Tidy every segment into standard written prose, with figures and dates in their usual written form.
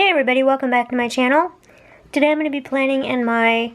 Hey everybody, welcome back to my channel. Today I'm going to be planning in my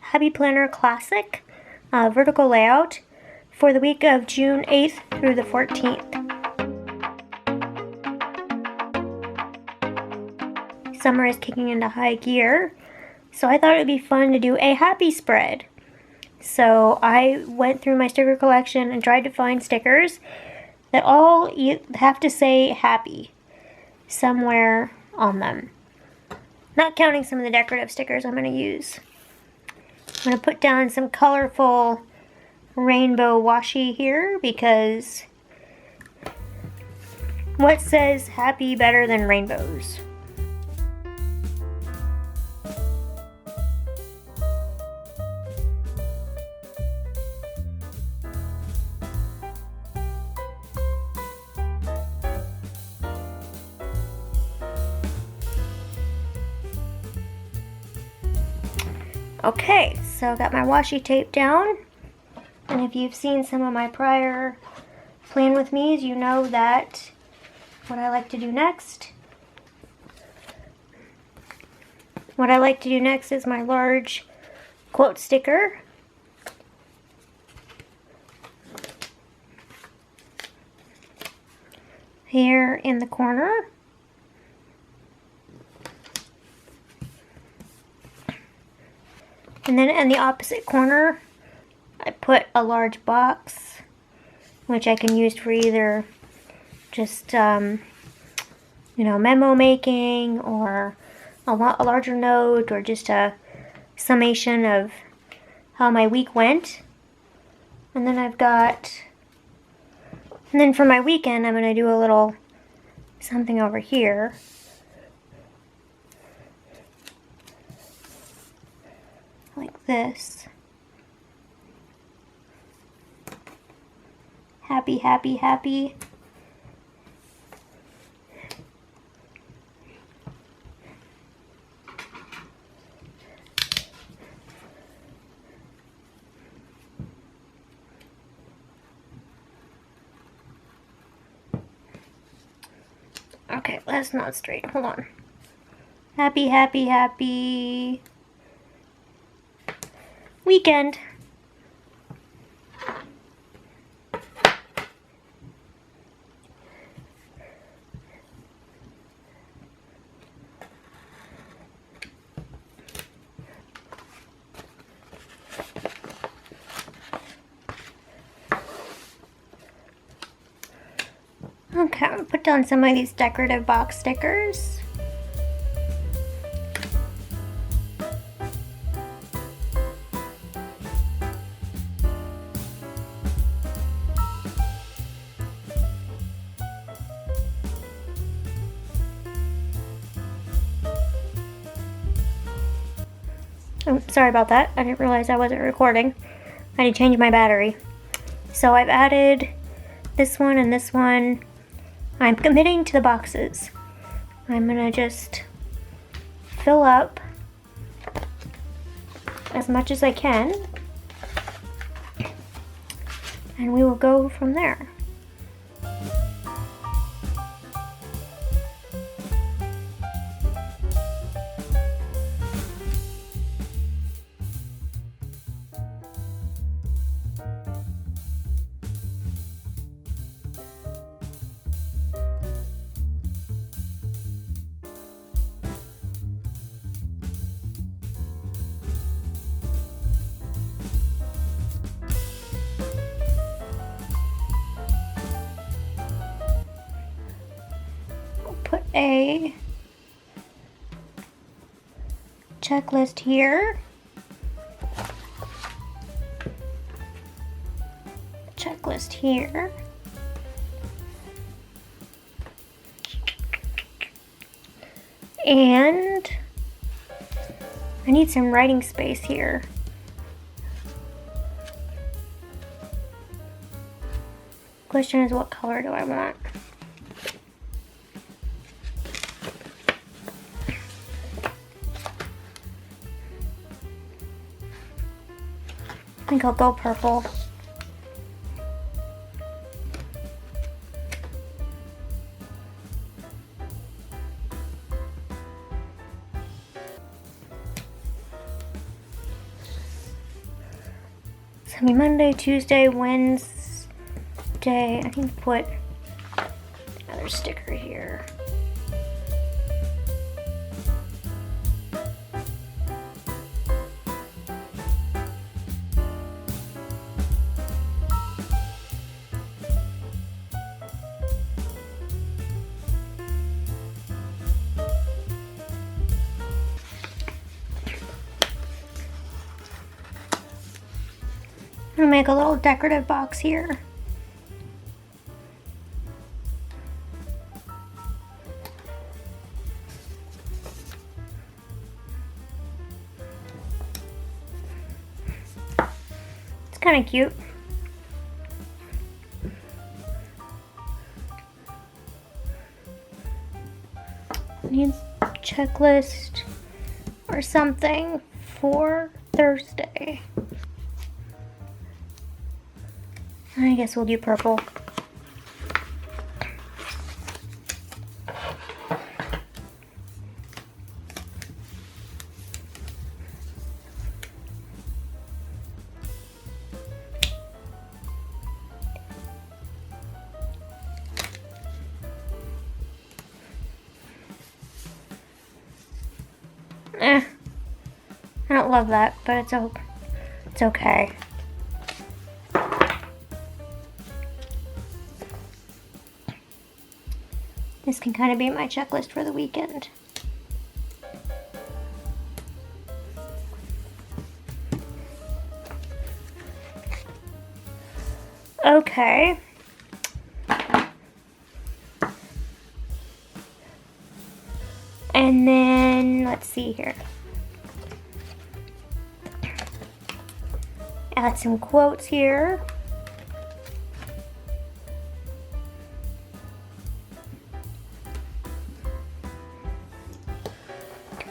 Hobby Planner Classic vertical layout for the week of June 8th through the 14th. Summer is kicking into high gear, so I thought it would be fun to do a happy spread. So I went through my sticker collection and tried to find stickers that all have to say happy somewhere on them. Not counting some of the decorative stickers I'm going to use. I'm going to put down some colorful rainbow washi here because what says happy better than rainbows? Okay, so I got my washi tape down, and if you've seen some of my prior plan with me's, you know that what I like to do next is my large quote sticker. Here in the corner. And then in the opposite corner, I put a large box, which I can use for either just, memo making, or a larger note, or just a summation of how my week went. And then for my weekend, I'm going to do a little something over here. Like this. Happy, happy, happy. Okay, that's not straight. Hold on. Happy, happy, happy weekend. Okay, I'm gonna put down some of these decorative box stickers. Oh, sorry about that. I didn't realize I wasn't recording. I had to change my battery. So I've added this one and this one. I'm committing to the boxes. I'm gonna just fill up as much as I can, and we will go from there. Put a checklist here, checklist here, and I need some writing space here. Question is, what color do I want? I think I'll go purple. So I mean Monday, Tuesday, Wednesday. I can put another sticker here. I'm gonna make a little decorative box here. It's kind of cute. Needs a checklist or something for Thursday. I guess we'll do purple. I don't love that, but it's okay. This can kind of be my checklist for the weekend. Okay. And then, let's see here. Add some quotes here.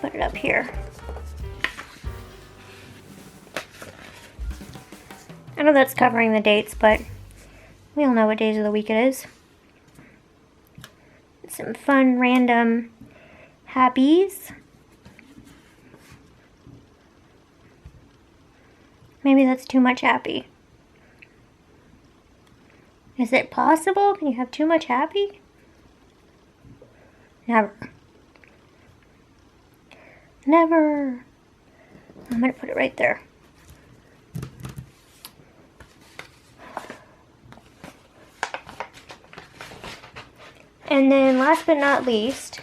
Put it up here. I know that's covering the dates, but we all know what days of the week it is. Some fun random happies. Maybe that's too much happy. Is it possible? Can you have too much happy? Never. Never. I'm gonna put it right there. And then last but not least,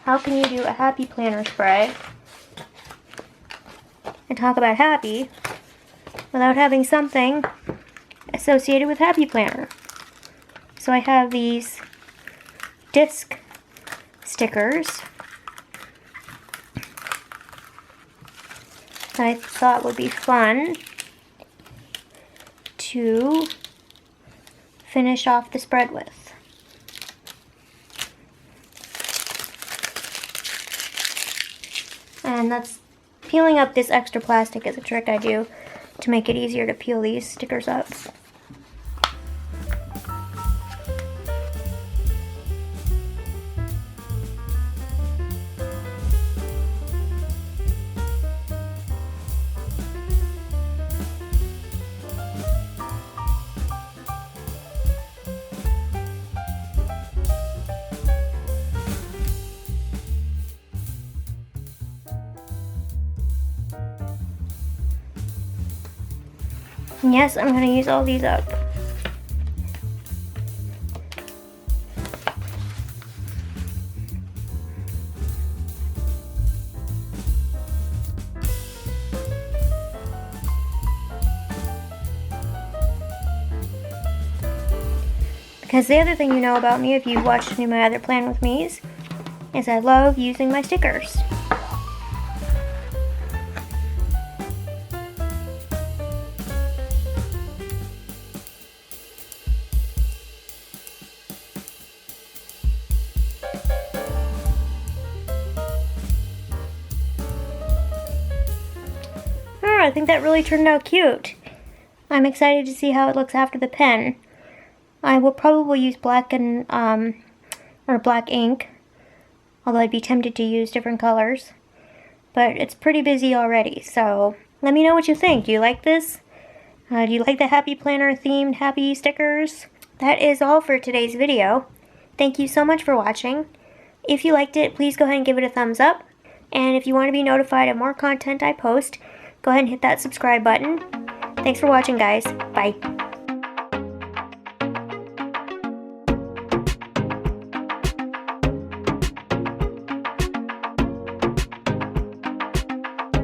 how can you do a happy planner spread and talk about happy without having something associated with happy planner? So I have these disc stickers that I thought would be fun to finish off the spread with. And that's peeling up this extra plastic is a trick I do to make it easier to peel these stickers up. And yes, I'm going to use all these up. Because the other thing you know about me, if you've watched any of my other Plan With Me's, is I love using my stickers. I think that really turned out cute. I'm excited to see how it looks after the pen. I will probably use black and or black ink, although I'd be tempted to use different colors. But it's pretty busy already, so let me know what you think. Do you like this? Do you like the Happy Planner themed happy stickers? That is all for today's video. Thank you so much for watching. If you liked it, please go ahead and give it a thumbs up. And if you want to be notified of more content I post, go ahead and hit that subscribe button. Thanks for watching, guys. Bye.